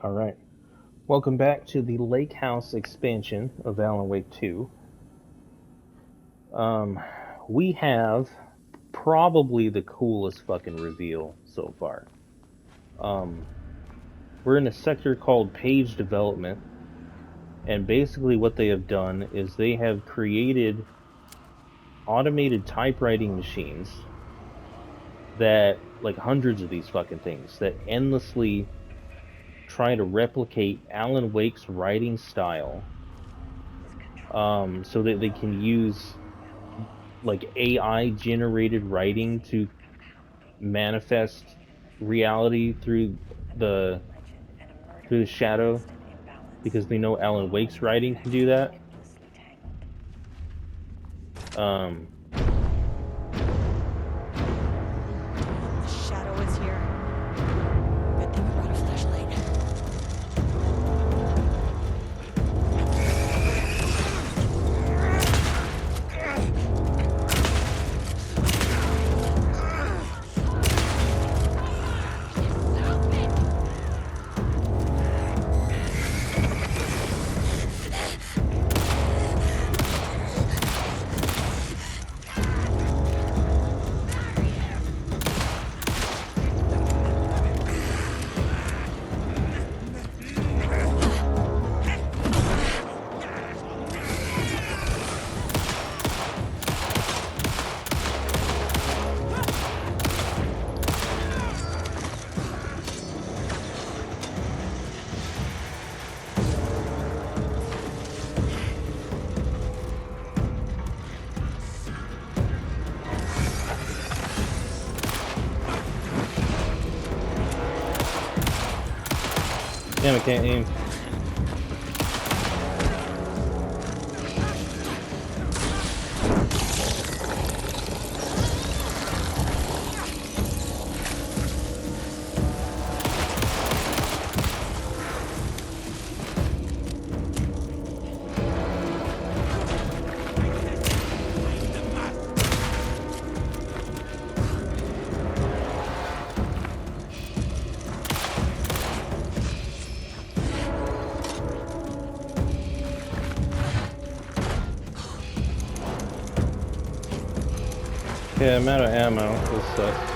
All right. Welcome back to the Lake House expansion of Alan Wake 2. Um, we have probably the coolest fucking reveal so far. Um, we're in a sector called Page Development, and basically what they have done is they have created automated typewriting machines that, like hundreds of these fucking things, that endlessly try to replicate Alan Wake's writing style, so that they can use like AI generated writing to manifest reality the through the shadow because they know Alan Wake's writing can do that. Um, The shadow is here. Good thing we brought a flashlight. damn, I can't aim. Okay, I'm out of ammo. This sucks.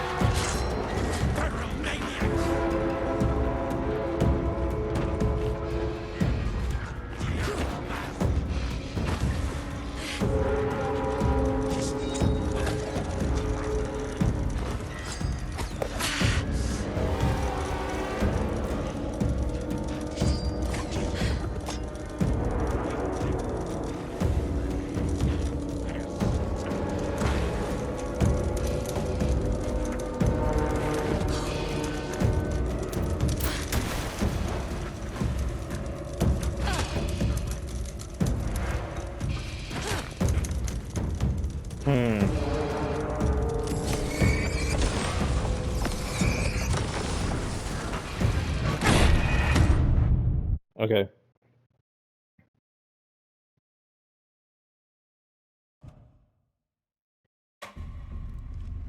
Hmm. Okay.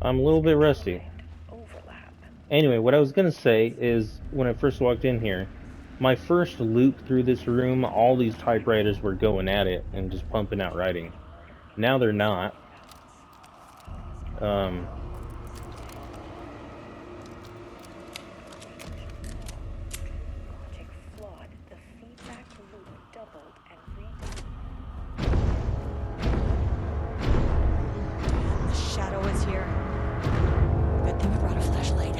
I'm a little bit rusty. Anyway, what I was gonna say is when I first walked in here, my first loop through this room, all these typewriters were going at it and just pumping out writing. Now they're not. Um, The shadow is here. Good thing we brought a flashlight.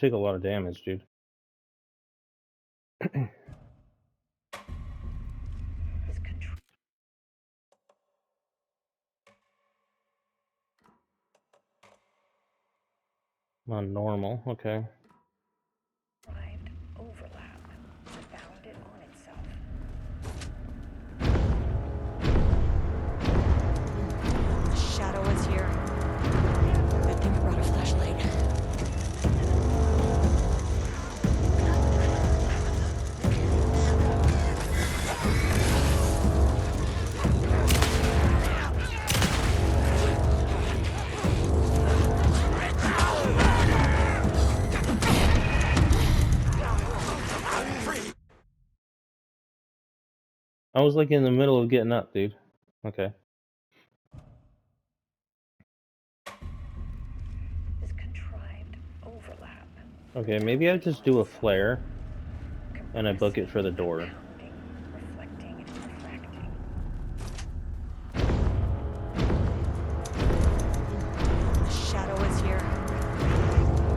take a lot of damage, dude. His control. On normal, okay. Derived overlap. Bounded on itself. The shadow is here. Good thing I brought a flashlight. I was like in the middle of getting up, dude. Okay. This contrived overlap. Okay, maybe I just do a flare and I book it for the door. Pounding, reflecting, and refracting. The shadow is here.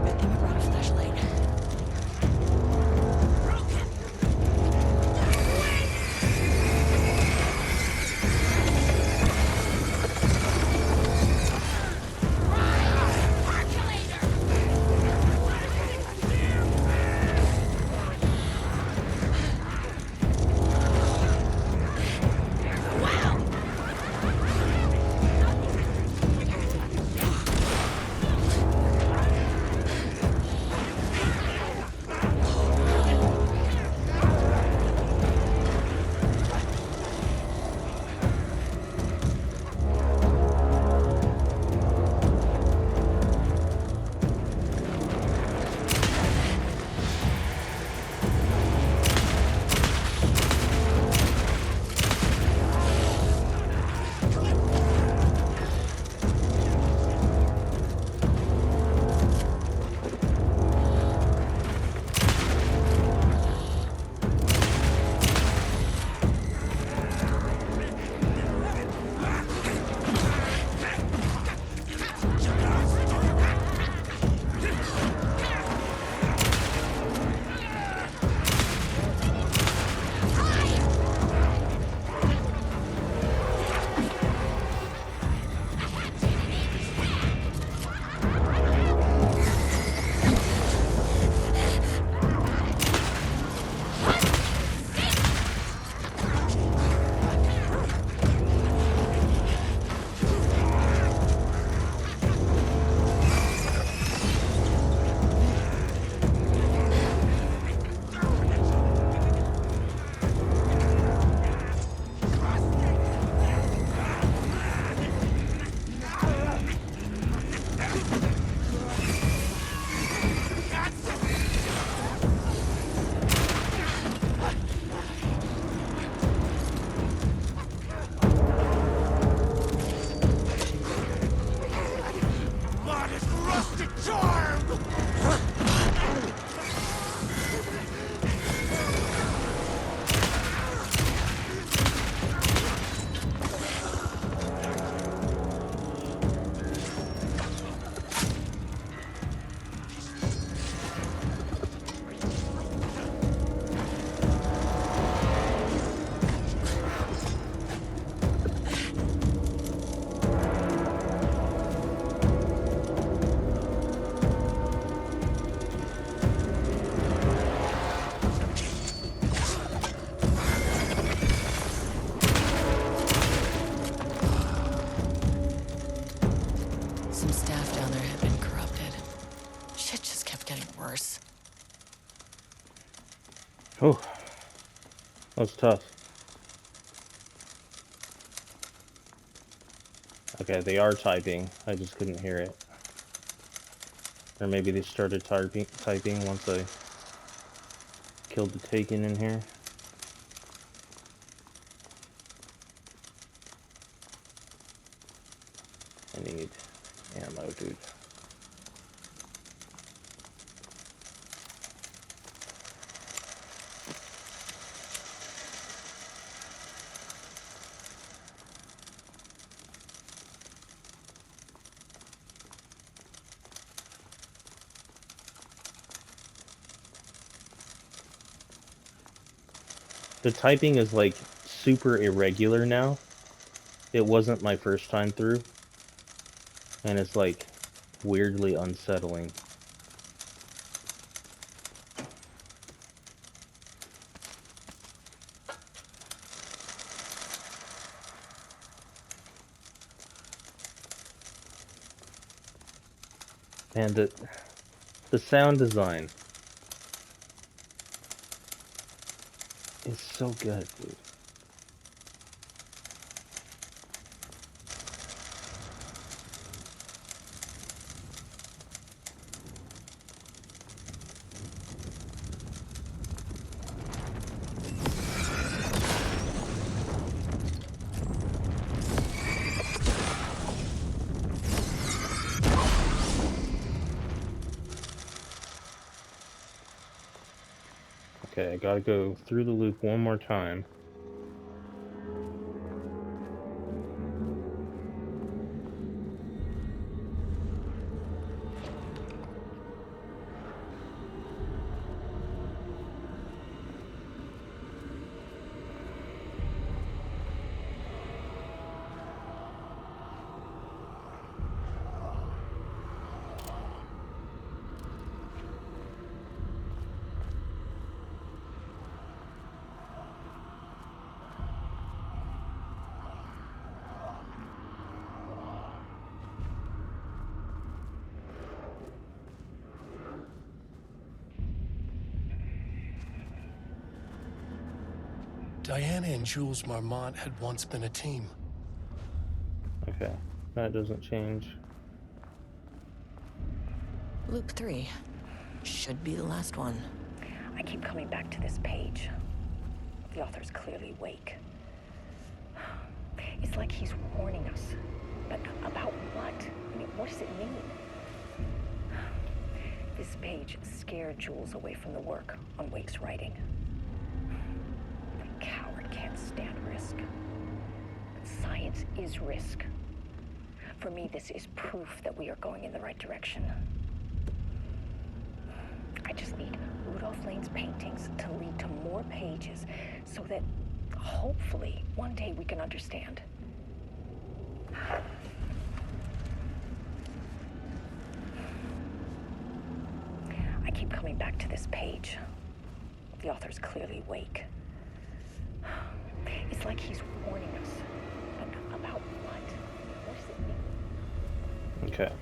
Good thing I brought a flashlight. Some staff down there had been corrupted. Shit just kept getting worse. Oh, that was tough. Okay, they are typing. I just couldn't hear it. Or maybe they started typing once I killed the Taken in here. I need ammo, dude. The typing is like super irregular now. It wasn't my first time through. And it's like weirdly unsettling. And the sound design is so good, dude. Okay, I gotta go through the loop one more time. Diana and Jules Marmont had once been a team. Okay, that doesn't change. Loop 3. Should be the last one. I keep coming back to this page. The author's clearly awake. It's like he's warning us. But about what? I mean, what does it mean? This page scared Jules away from the work on Wake's writing. The coward can't stand risk. But science is risk. For me, this is proof that we are going in the right direction. I just need Rudolph Lane's paintings to lead to more pages so that hopefully one day we can understand. I keep coming back to this page. The author's clearly awake. It's like he's warning us. But about what? What does it mean? Okay.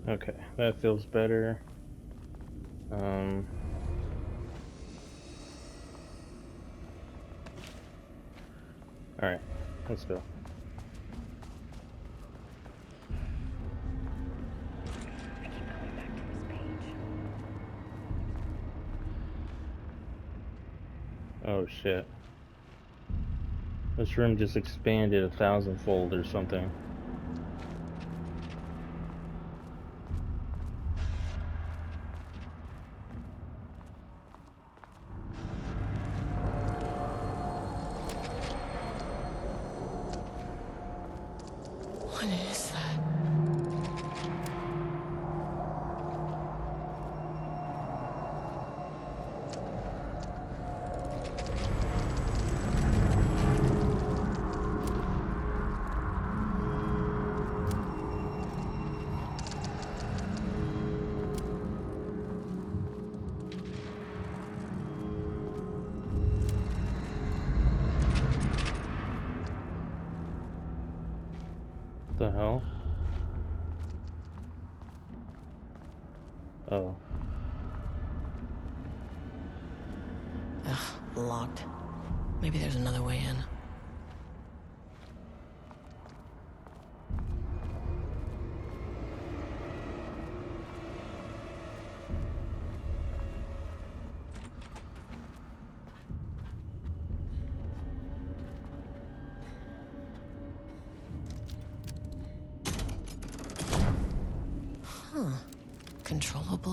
Okay, that feels better. Alright, let's go. I keep coming back to this page. Oh shit. This room just expanded 1,000-fold or something. What is that? What the hell? Oh. Ugh, locked. Maybe there's another way in.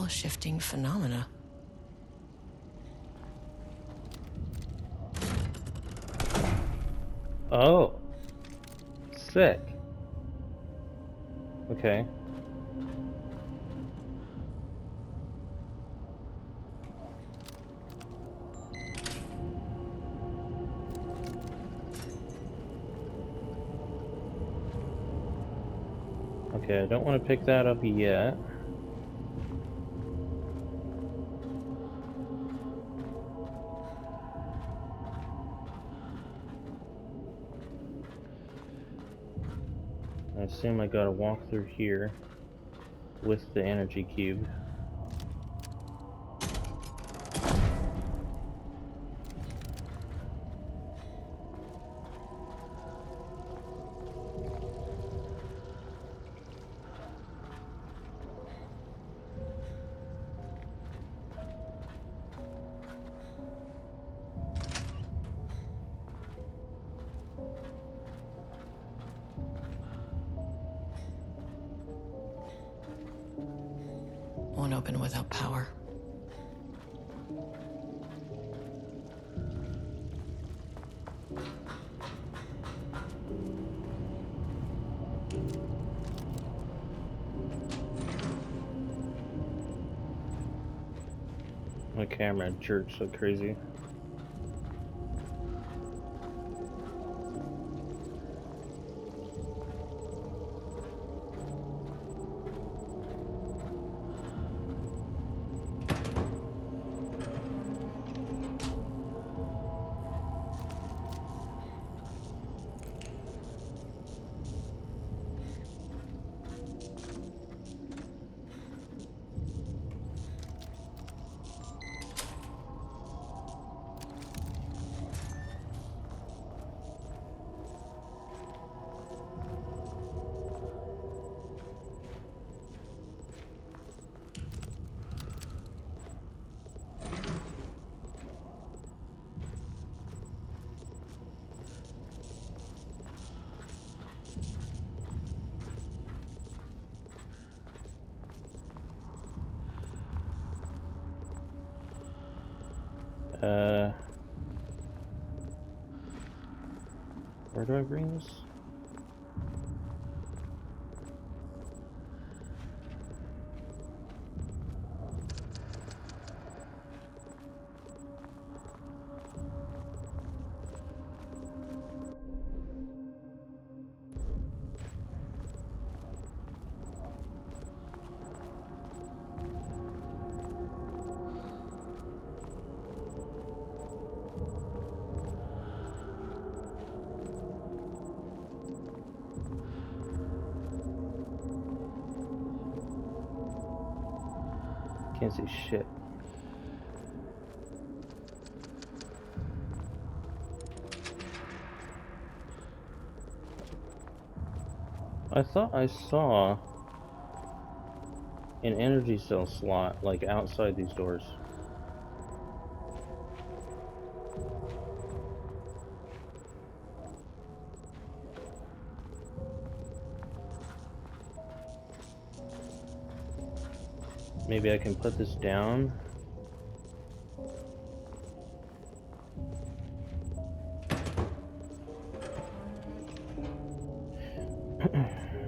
unusual shifting phenomena. Oh. Sick. Okay. Okay, I don't want to pick that up yet. I assume I gotta walk through here with the energy cube. Won't open without power. My camera jerks so crazy. Where do I bring this? Can't see shit. I thought I saw an energy cell slot like outside these doors. Maybe I can put this down.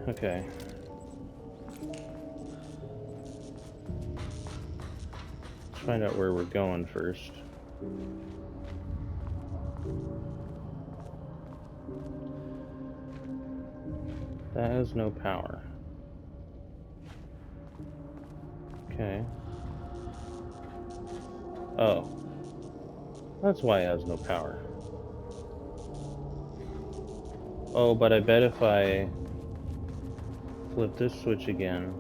Okay. Let's find out where we're going first. That has no power. Okay. Oh. That's why it has no power. Oh, but I bet if I flip this switch again.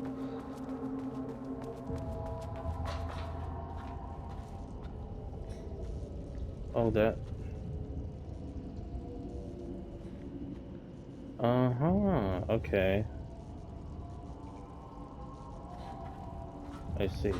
Oh, that. Uh-huh. Okay. I see.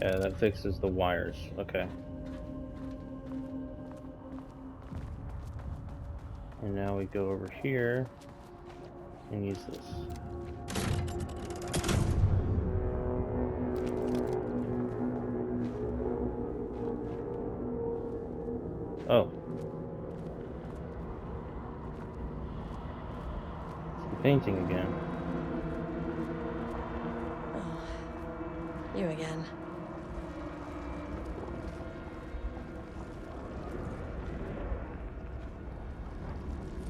Yeah, that fixes the wires. Okay. And now we go over here and use this. Oh. It's the painting again. You again.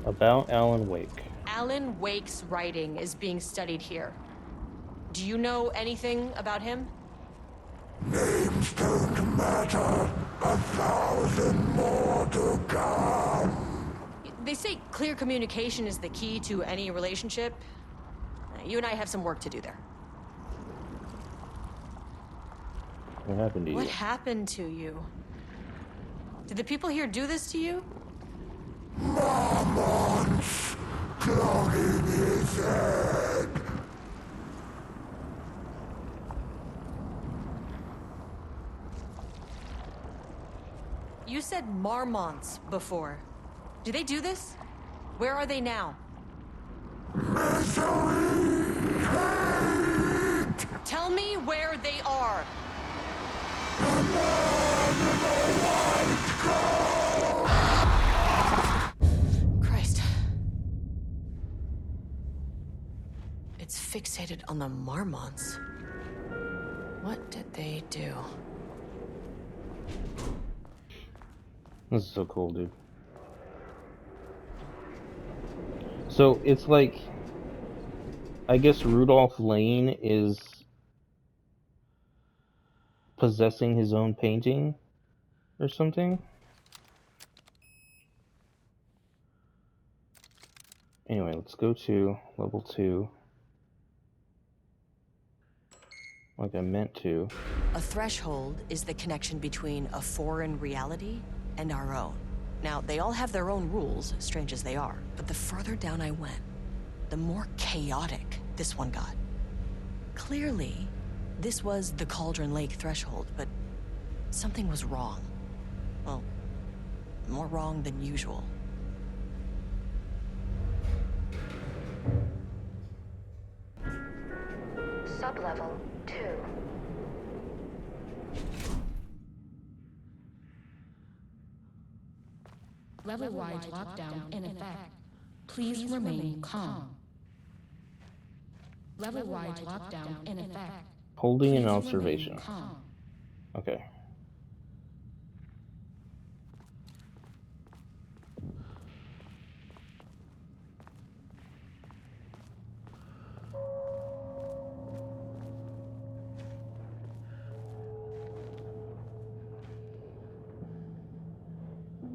About Alan Wake. Alan Wake's writing is being studied here. Do you know anything about him? Names don't matter. 1,000 more to come. They say clear communication is the key to any relationship. You and I have some work to do there. What happened to you? What happened to you? Did the people here do this to you? Marmonts clogging his head. You said Marmonts before. Do they do this? Where are they now? Misery, hate. Tell me where they are. Christ. It's fixated on the Marmonts. What did they do? This is so cool, dude. So it's like, I guess Rudolph Lane is possessing his own painting or something. Anyway, let's go to level 2. Like I meant to. A threshold is the connection between a foreign reality and our own. Now, they all have their own rules, strange as they are, but the further down I went, the more chaotic this one got. Clearly, this was the Cauldron Lake threshold, but something was wrong. Well, more wrong than usual. Sublevel 2. Level-wide lockdown in effect. Please remain calm. Level-wide lockdown in effect. Holding an Please observation. remain calm. Okay.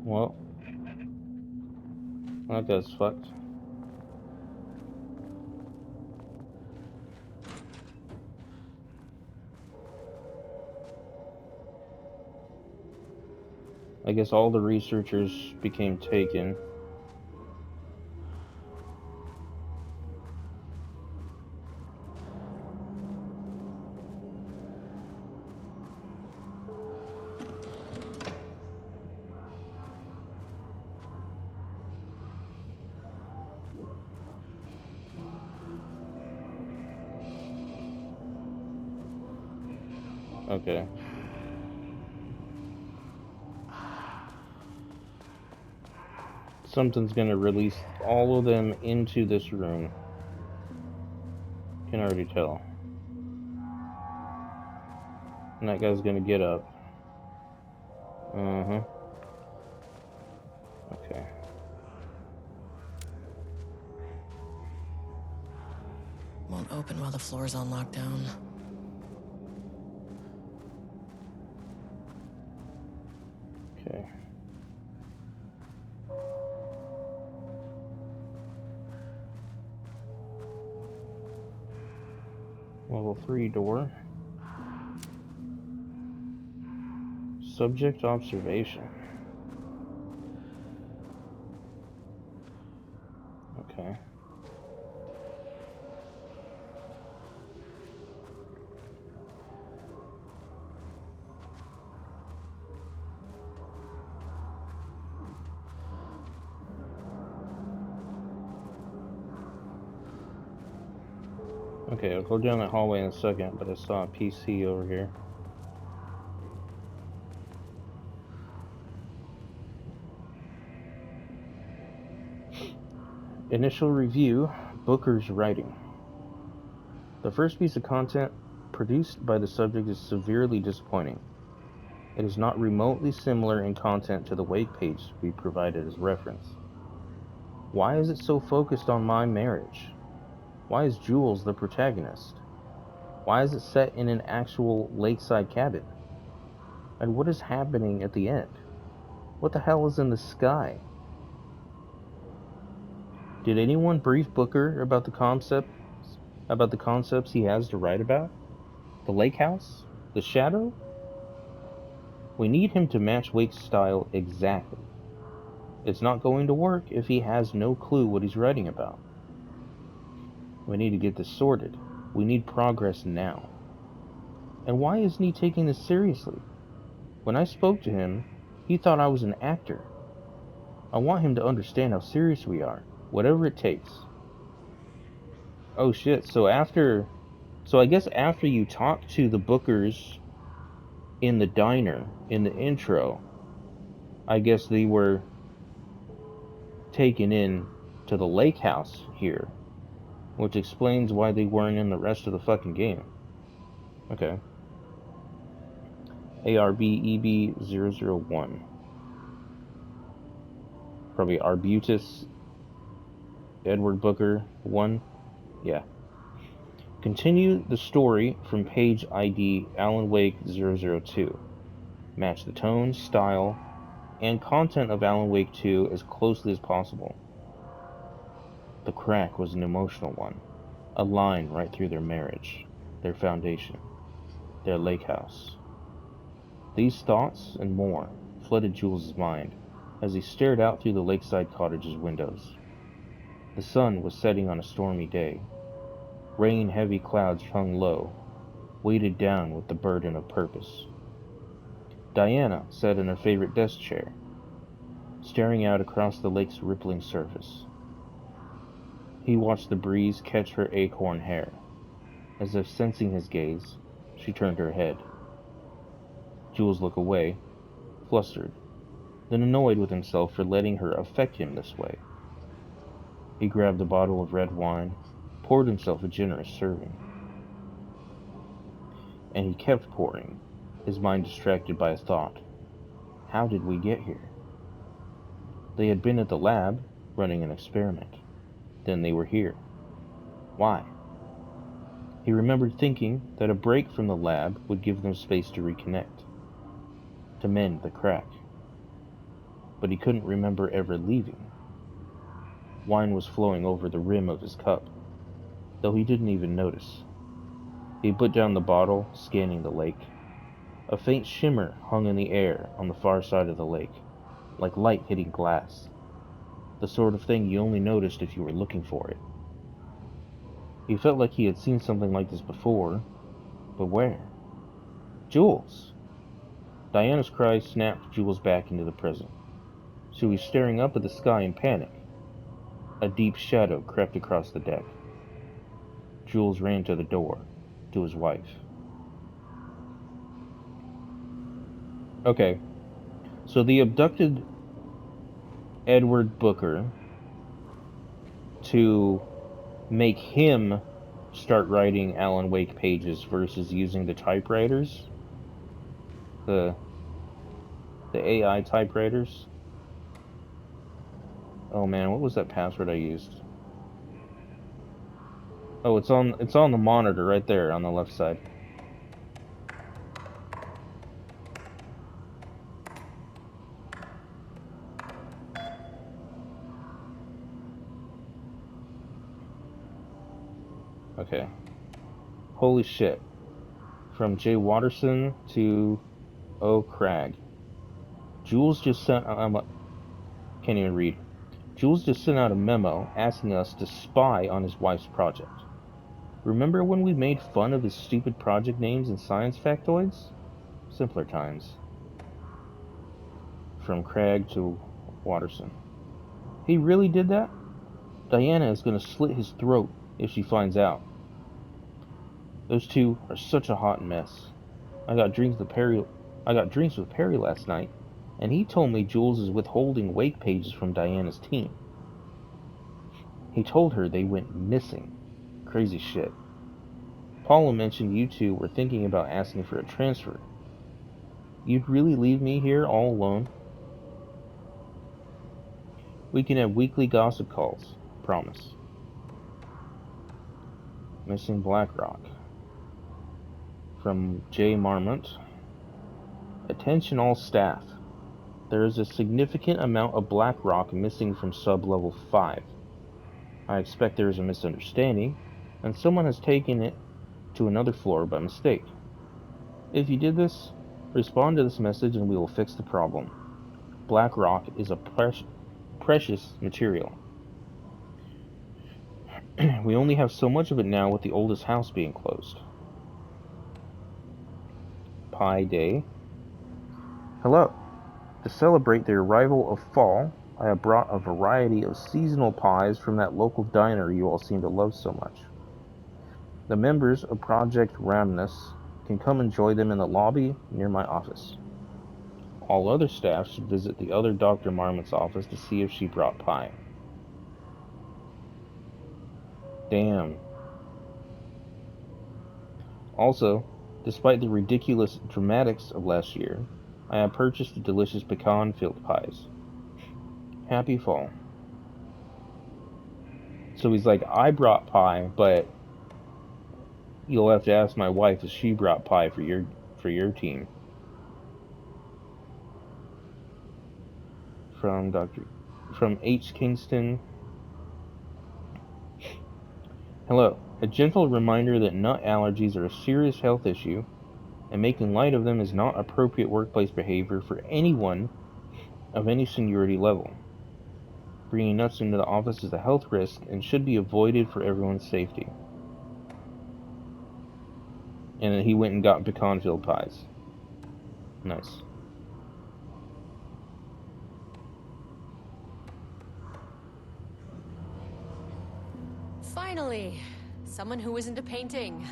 Well, that guy's fucked. I guess all the researchers became taken. Okay. Something's gonna release all of them into this room. Can already tell. And that guy's gonna get up. Uh-huh. Okay. Won't open while the floor's on lockdown. Okay. Level 3 door. Subject observation. Okay. Okay, I'll go down that hallway in a second, but I saw a PC over here. Initial review, Booker's writing. The first piece of content produced by the subject is severely disappointing. It is not remotely similar in content to the Wake page we provided as reference. Why is it so focused on my marriage? Why is Jules the protagonist? Why is it set in an actual lakeside cabin? And what is happening at the end? What the hell is in the sky? Did anyone brief Booker about the concepts he has to write about? The lake house? The shadow? We need him to match Wake's style exactly. It's not going to work if he has no clue what he's writing about. We need to get this sorted. We need progress now. And why isn't he taking this seriously? When I spoke to him, he thought I was an actor. I want him to understand how serious we are, whatever it takes. Oh shit, so I guess after you talk to the Bookers in the diner, in the intro, I guess they were taken in to the lake house here, which explains why they weren't in the rest of the fucking game. Okay. ARBEB001. Probably Arbutus Edward Booker 1. Yeah. Continue the story from page ID Alan Wake 002. Match the tone, style, and content of Alan Wake 2 as closely as possible. The crack was an emotional one, a line right through their marriage, their foundation, their lake house. These thoughts and more flooded Jules' mind as he stared out through the lakeside cottage's windows. The sun was setting on a stormy day. Rain-heavy clouds hung low, weighted down with the burden of purpose. Diana sat in her favorite desk chair, staring out across the lake's rippling surface. He watched the breeze catch her acorn hair. As if sensing his gaze, she turned her head. Jules looked away, flustered, then annoyed with himself for letting her affect him this way. He grabbed a bottle of red wine, poured himself a generous serving. And he kept pouring, his mind distracted by a thought. How did we get here? They had been at the lab, running an experiment. Then they were here. Why? He remembered thinking that a break from the lab would give them space to reconnect, to mend the crack. But he couldn't remember ever leaving. Wine was flowing over the rim of his cup, though he didn't even notice. He put down the bottle, scanning the lake. A faint shimmer hung in the air on the far side of the lake, like light hitting glass. The sort of thing you only noticed if you were looking for it. He felt like he had seen something like this before, but where? Jules! Diana's cry snapped Jules back into the present. She was staring up at the sky in panic. A deep shadow crept across the deck. Jules ran to the door, to his wife. Okay, so the abducted Edward Booker to make him start writing Alan Wake pages versus using the typewriters, the AI typewriters. Oh man, what was that password I used? Oh, it's on the monitor right there on the left side. Okay. Holy shit. From Jay Watterson to O. Cragg. Jules just sent can't even read. Jules just sent out a memo asking us to spy on his wife's project. Remember when we made fun of his stupid project names in science factoids? Simpler times. From Cragg to Watterson. He really did that? Diana is going to slit his throat if she finds out. Those two are such a hot mess. I got drinks with Perry last night, and he told me Jules is withholding wake pages from Diana's team. He told her they went missing. Crazy shit. Paula mentioned you two were thinking about asking for a transfer. You'd really leave me here all alone? We can have weekly gossip calls. Promise. Missing Blackrock. From J. Marmont. Attention all staff. There is a significant amount of Blackrock missing from sub-level 5. I expect there is a misunderstanding, and someone has taken it to another floor by mistake. If you did this, respond to this message and we will fix the problem. Blackrock is a precious material. We only have so much of it now with the oldest house being closed. Pie Day. Hello. To celebrate the arrival of fall, I have brought a variety of seasonal pies from that local diner you all seem to love so much. The members of Project Ramnus can come enjoy them in the lobby near my office. All other staff should visit the other Dr. Marmot's office to see if she brought pie. Damn. Also, despite the ridiculous dramatics of last year, I have purchased the delicious pecan-filled pies. Happy fall. So he's like, I brought pie, but you'll have to ask my wife if she brought pie for your team. From H. Kingston. Hello. A gentle reminder that nut allergies are a serious health issue, and making light of them is not appropriate workplace behavior for anyone of any seniority level. Bringing nuts into the office is a health risk and should be avoided for everyone's safety. And then he went and got pecan-filled pies. Nice. Finally, someone who isn't a painting.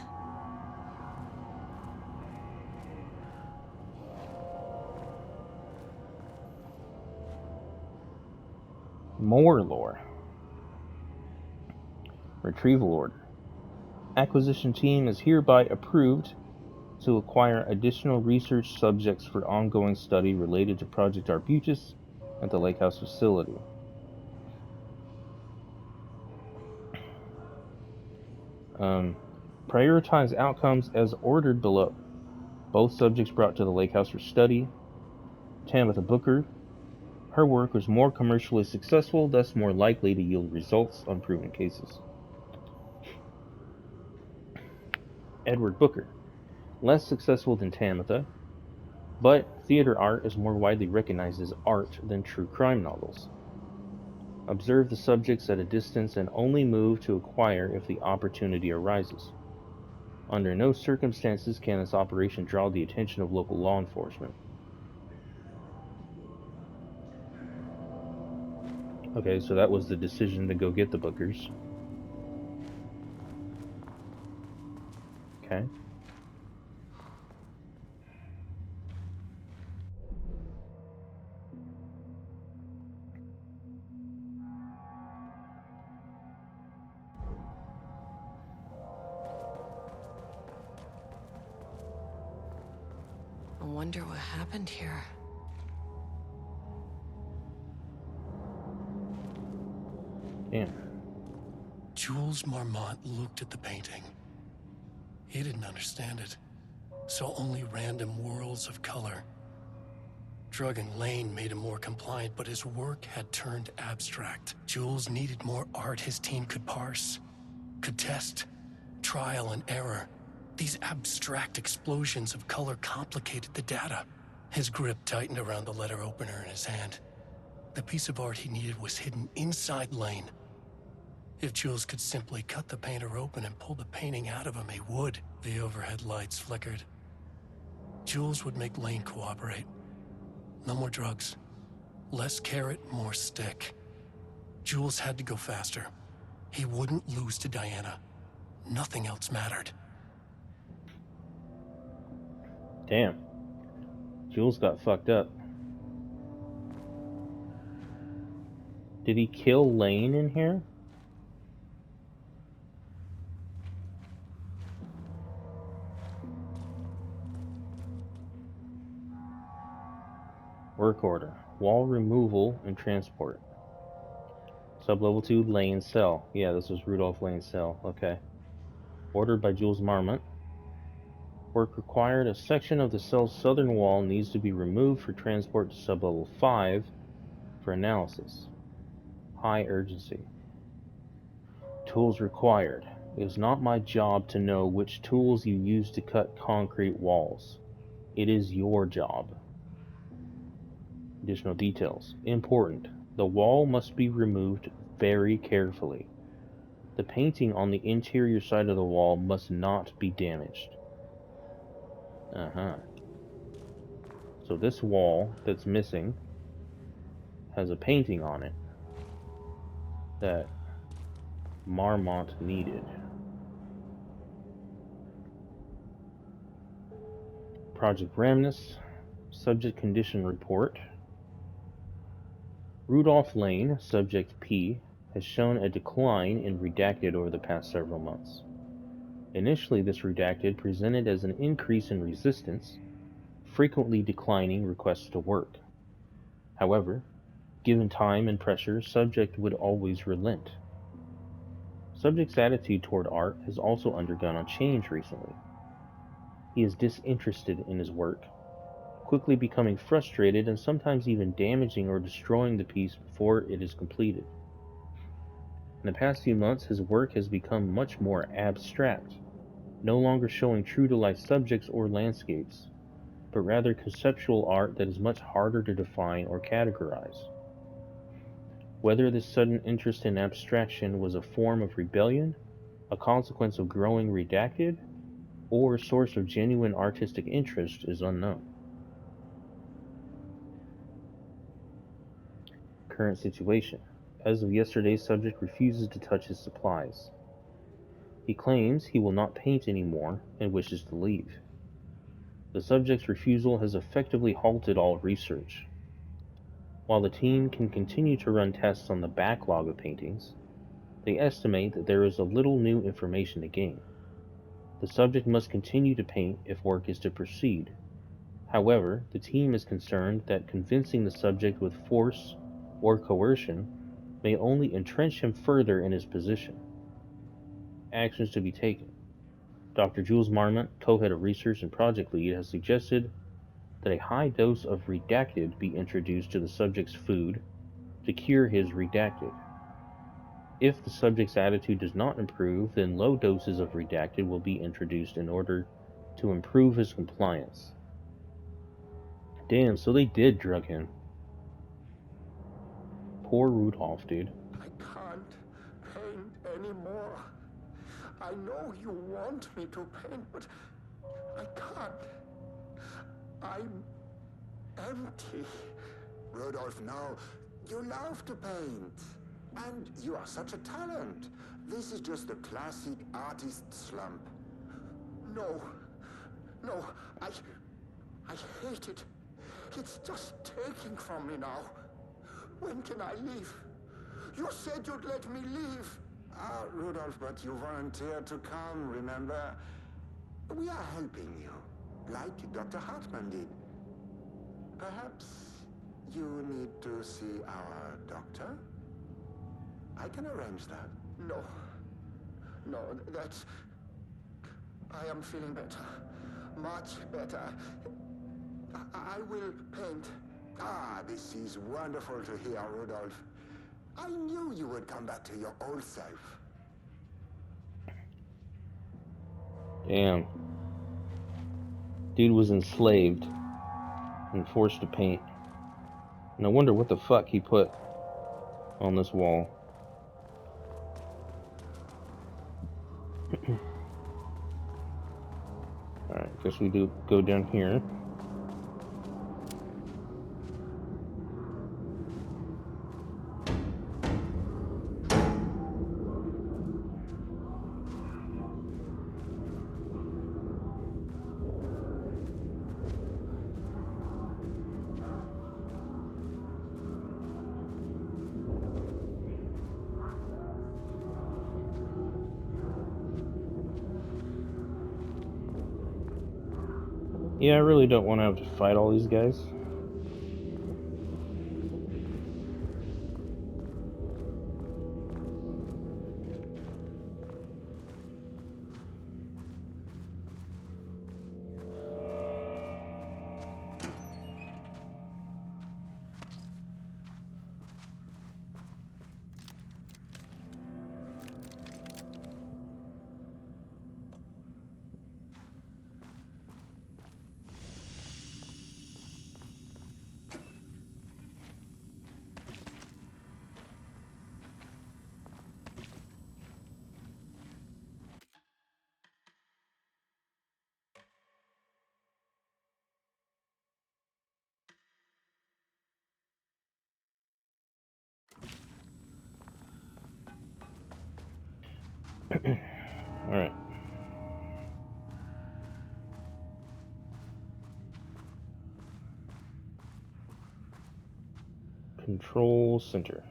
More lore. Retrieval order. Acquisition team is hereby approved to acquire additional research subjects for ongoing study related to Project Arbutus at the Lake House facility. Prioritize outcomes as ordered below. Both subjects brought to the Lake House for study. Tabitha Booker. Her work was more commercially successful, thus more likely to yield results on proven cases. Edward Booker. Less successful than Tabitha, but theater art is more widely recognized as art than true crime novels. Observe the subjects at a distance and only move to acquire if the opportunity arises. Under no circumstances can this operation draw the attention of local law enforcement. Okay, so that was the decision to go get the Bookers. Okay. I wonder what happened here. Damn. Jules Marmont looked at the painting. He didn't understand it. Saw only random whirls of color. Drugging Lane made him more compliant, but his work had turned abstract. Jules needed more art his team could parse, could test. Trial and error. These abstract explosions of color complicated the data. His grip tightened around the letter opener in his hand. The piece of art he needed was hidden inside Lane. If Jules could simply cut the painter open and pull the painting out of him, he would. The overhead lights flickered. Jules would make Lane cooperate. No more drugs. Less carrot, more stick. Jules had to go faster. He wouldn't lose to Diana. Nothing else mattered. Damn. Jules got fucked up. Did he kill Lane in here? Work order. Wall removal and transport. Sublevel 2, Lane cell. Yeah, this was Rudolph Lane's cell. Okay. Ordered by Jules Marmont. Work required. A section of the cell's southern wall needs to be removed for transport to sublevel 5 for analysis. High urgency. Tools required. It is not my job to know which tools you use to cut concrete walls. It is your job. Additional details. Important. The wall must be removed very carefully. The painting on the interior side of the wall must not be damaged. So this wall that's missing has a painting on it that Marmont needed. Project Ramnus. Subject condition report. Rudolph Lane, subject P, has shown a decline in redacted over the past several months. Initially, this redacted presented as an increase in resistance, frequently declining requests to work. However, given time and pressure, subject would always relent. Subject's attitude toward art has also undergone a change recently. He is disinterested in his work, quickly becoming frustrated and sometimes even damaging or destroying the piece before it is completed. In the past few months, his work has become much more abstract, no longer showing true-to-life subjects or landscapes, but rather conceptual art that is much harder to define or categorize. Whether this sudden interest in abstraction was a form of rebellion, a consequence of growing redacted, or a source of genuine artistic interest is unknown. Current situation. As of yesterday, subject refuses to touch his supplies. He claims he will not paint anymore and wishes to leave. The subject's refusal has effectively halted all research. While the team can continue to run tests on the backlog of paintings, they estimate that there is a little new information to gain. The subject must continue to paint if work is to proceed. However, the team is concerned that convincing the subject with force or coercion may only entrench him further in his position. Actions to be taken. Dr. Jules Marmont, co-head of research and project lead, has suggested that a high dose of redacted be introduced to the subject's food to cure his redacted. If the subject's attitude does not improve, then low doses of redacted will be introduced in order to improve his compliance. Damn, so they did drug him. Poor Rudolph, dude. I can't paint anymore. I know you want me to paint, but I can't. I'm empty. Rudolph, no. You love to paint. And you are such a talent. This is just the classic artist slump. No. No, I hate it. It's just taking from me now. When can I leave? You said you'd let me leave. Rudolph, but you volunteered to come, remember? We are helping you, like Dr. Hartman did. Perhaps you need to see our doctor? I can arrange that. No. No, that's... I am feeling better. Much better. I will paint. This is wonderful to hear, Rudolph. I knew you would come back to your old self. Damn. Dude was enslaved and forced to paint. And I wonder what the fuck he put on this wall. Alright, guess we do go down here. Yeah, I really don't want to have to fight all these guys. Alright. Control center.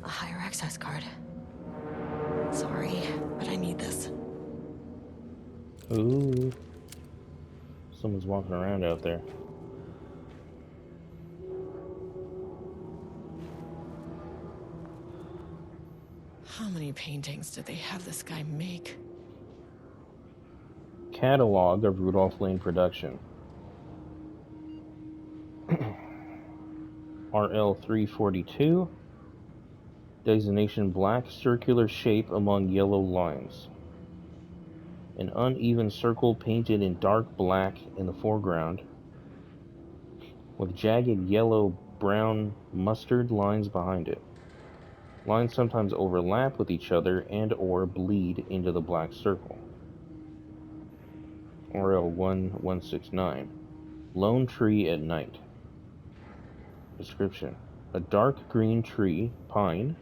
A higher access card. Sorry, but I need this. Ooh. Someone's walking around out there. How many paintings did they have this guy make? Catalog of Rudolph Lane production. RL342. Designation black circular shape among yellow lines. An uneven circle painted in dark black in the foreground, with jagged yellow-brown mustard lines behind it. Lines sometimes overlap with each other and/or bleed into the black circle. RL1169. Lone tree at night. Description: a dark green tree, pine,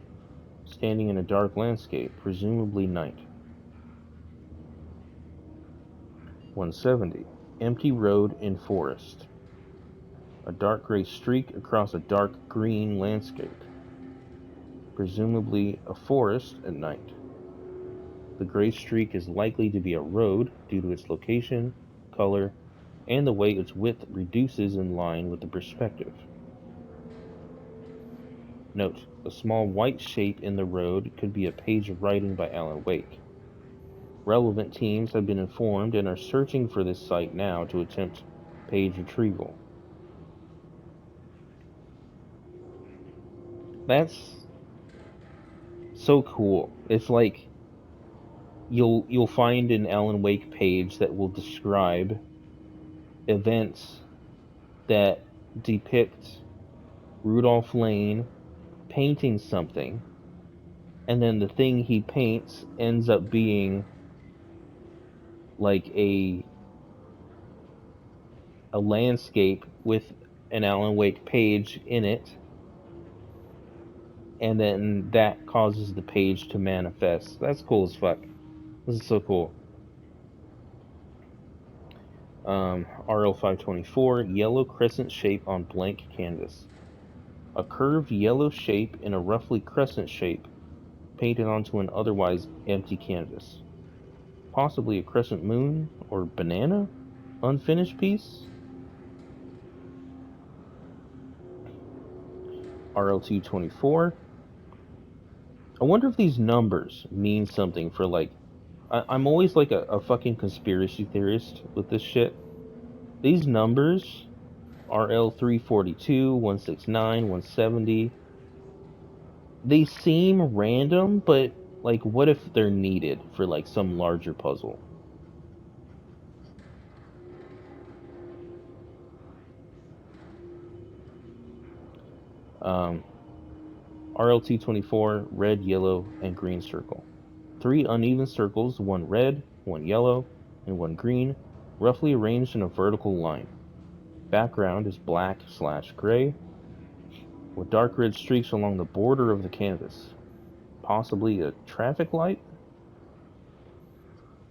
standing in a dark landscape, presumably night. 170. Empty road in forest. A dark gray streak across a dark green landscape, presumably a forest at night. The gray streak is likely to be a road due to its location, color, and the way its width reduces in line with the perspective. Note: a small white shape in the road could be a page of writing by Alan Wake. Relevant teams have been informed and are searching for this site now to attempt page retrieval. That's so cool. It's like you'll find an Alan Wake page that will describe events that depict Rudolph Lane painting something, and then the thing he paints ends up being like a landscape with an Alan Wake page in it, and then that causes the page to manifest. That's cool as fuck. This is so cool. RL524, yellow crescent shape on blank canvas. A curved yellow shape in a roughly crescent shape painted onto an otherwise empty canvas. Possibly a crescent moon or banana? Unfinished piece? RL224. I wonder if these numbers mean something for, like, I'm always like a fucking conspiracy theorist with this shit. These numbers, RL342, 169, 170, they seem random, but, like, what if they're needed for, like, some larger puzzle? RLT-24, red, yellow, and green circle. 3 uneven circles, 1 red, 1 yellow, and 1 green, roughly arranged in a vertical line. Background is black/gray, with dark red streaks along the border of the canvas. Possibly a traffic light?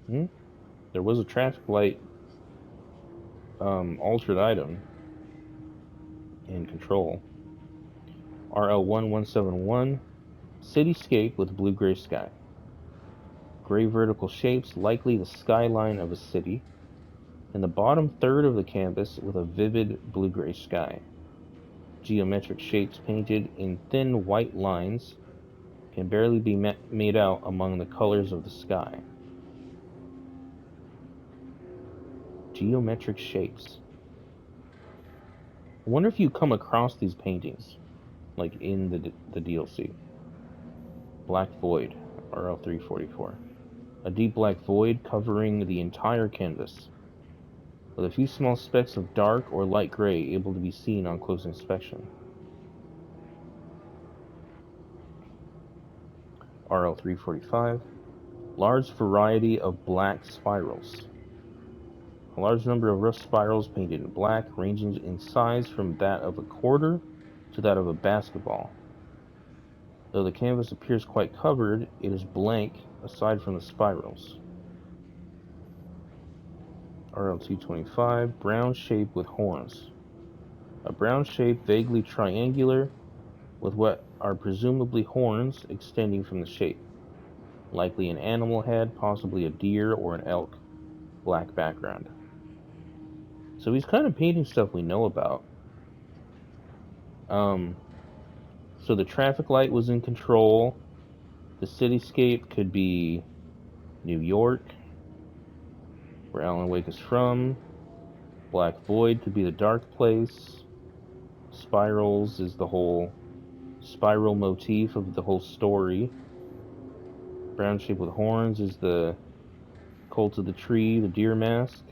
There was a traffic light altered item in Control. RL1171, cityscape with blue-gray sky. Gray vertical shapes, likely the skyline of a city. In the bottom third of the canvas with a vivid blue-gray sky. Geometric shapes painted in thin white lines can barely be made out among the colors of the sky. Geometric shapes. I wonder if you come across these paintings, like in the DLC. Black Void, RL344. A deep black void covering the entire canvas, with a few small specks of dark or light gray able to be seen on close inspection. RL345. Large variety of black spirals. A large number of rough spirals painted in black, ranging in size from that of a quarter to that of a basketball. Though the canvas appears quite covered, it is blank aside from the spirals. RL225, brown shape with horns. A brown shape vaguely triangular with what are presumably horns extending from the shape. Likely an animal head, possibly a deer or an elk. Black background. So he's kind of painting stuff we know about. So the traffic light was in Control. The cityscape could be New York, where Alan Wake is from. Black Void could be the dark place. Spirals is the whole spiral motif of the whole story. Brown shape with horns is the cult of the tree, the deer mask.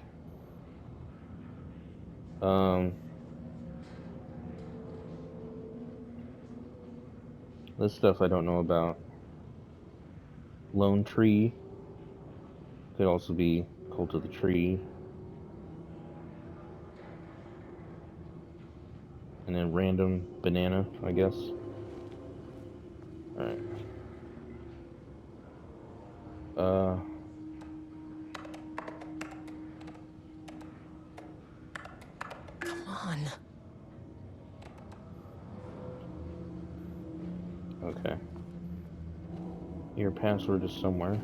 This stuff I don't know about. Lone Tree could also be cult of the tree. And then random banana, I guess. Alright. Come on. Okay. Your password is somewhere.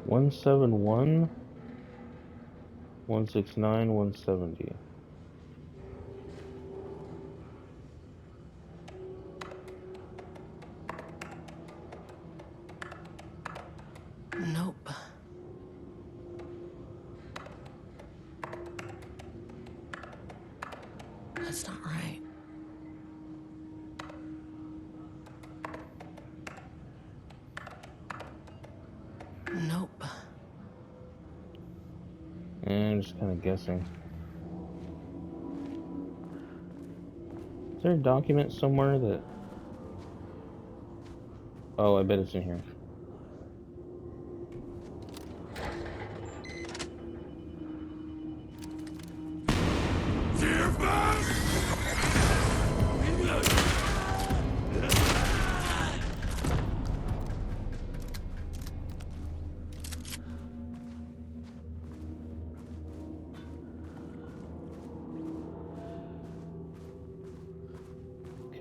$171, $169, $170. Nope. That's not right. Nope. And I'm just kind of guessing. Is there a document somewhere that... Oh, I bet it's in here.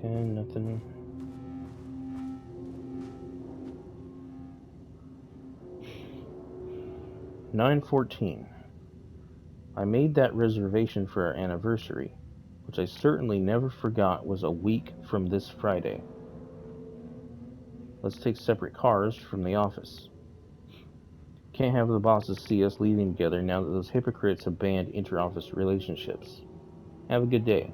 Okay, nothing. $9:14. I made that reservation for our anniversary, which I certainly never forgot was a week from this Friday. Let's take separate cars from the office. Can't have the bosses see us leaving together now that those hypocrites have banned inter-office relationships. Have a good day.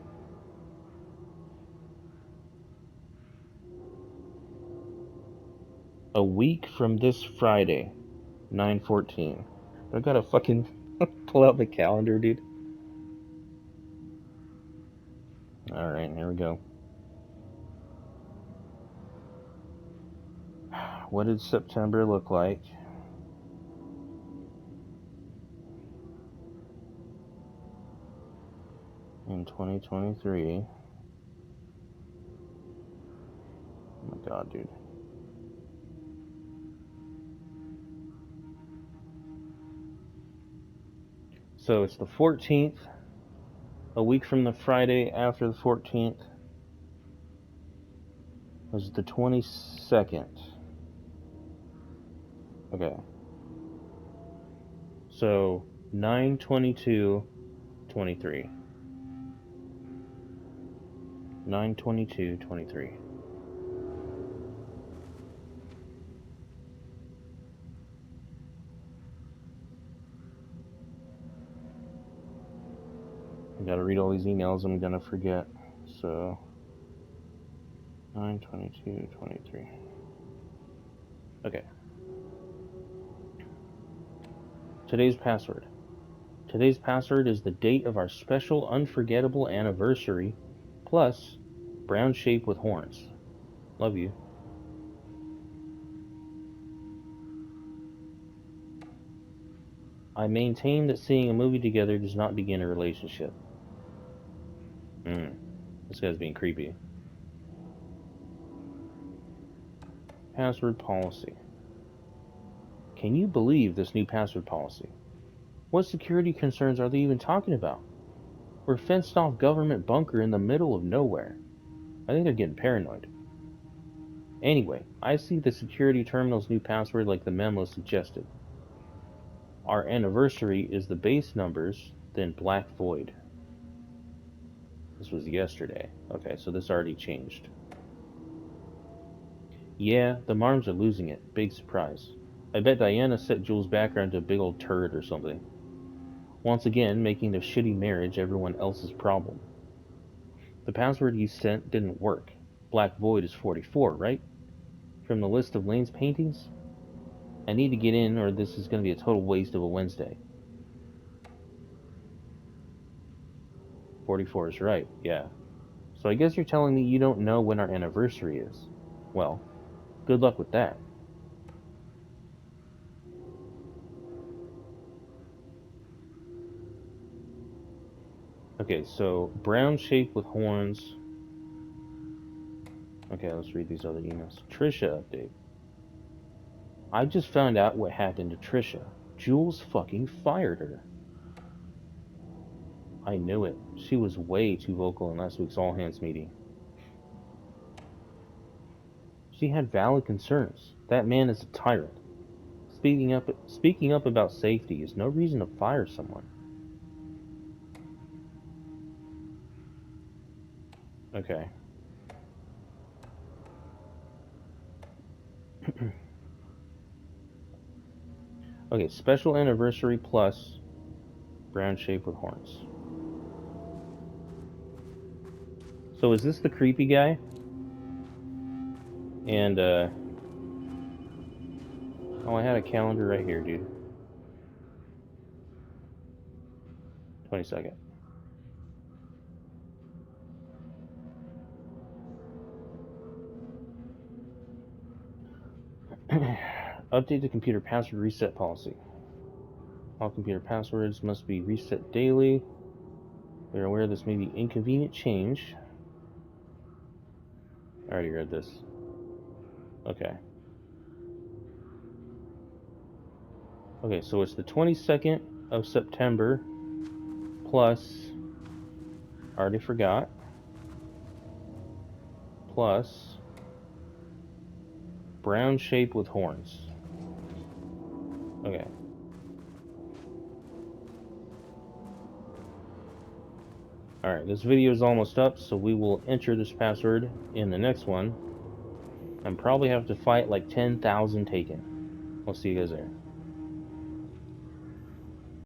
A week from this Friday, 9:14. I gotta fucking pull out the calendar, dude. Alright, here we go. What did September look like? In 2023. Oh my god, dude. So it's the 14th, a week from the Friday after the 14th was the 22nd. Okay. So 9/22/23. 9/22/23. I gotta read all these emails I'm gonna forget. So 9/22/23. Okay. Today's password. Today's password is the date of our special unforgettable anniversary, plus brown shape with horns. Love you. I maintain that seeing a movie together does not begin a relationship. This guy's being creepy. Password policy. Can you believe this new password policy? What security concerns are they even talking about? We're a fenced-off government bunker in the middle of nowhere. I think they're getting paranoid. Anyway, I see the security terminal's new password like the memo suggested. Our anniversary is the base numbers, then black void. This was yesterday. Okay, so this already changed. Yeah, the Marms are losing it. Big surprise. I bet Diana set Jules' background to a big old turd or something. Once again, making their shitty marriage everyone else's problem. The password you sent didn't work. Black Void is 44, right? From the list of Lane's paintings? I need to get in or this is going to be a total waste of a Wednesday. 44 is right, yeah. So I guess you're telling me you don't know when our anniversary is. Well, good luck with that. Okay, so brown shape with horns. Okay, let's read these other emails. Trisha update. I just found out what happened to Trisha. Jules fucking fired her. I knew it. She was way too vocal in last week's all-hands meeting. She had valid concerns. That man is a tyrant. Speaking up about safety is no reason to fire someone. Okay. Okay, special anniversary plus brown shape with horns. So is this the creepy guy? And, oh, I had a calendar right here, dude. 22nd. Update the computer password reset policy. All computer passwords must be reset daily. We are aware this may be inconvenient change. I already read this. Okay. Okay, so it's the 22nd of September plus, I already forgot. plus brown shape with horns. Okay. Alright, this video is almost up, so we will enter this password in the next one. And probably have to fight like 10,000 Taken. We'll see you guys there.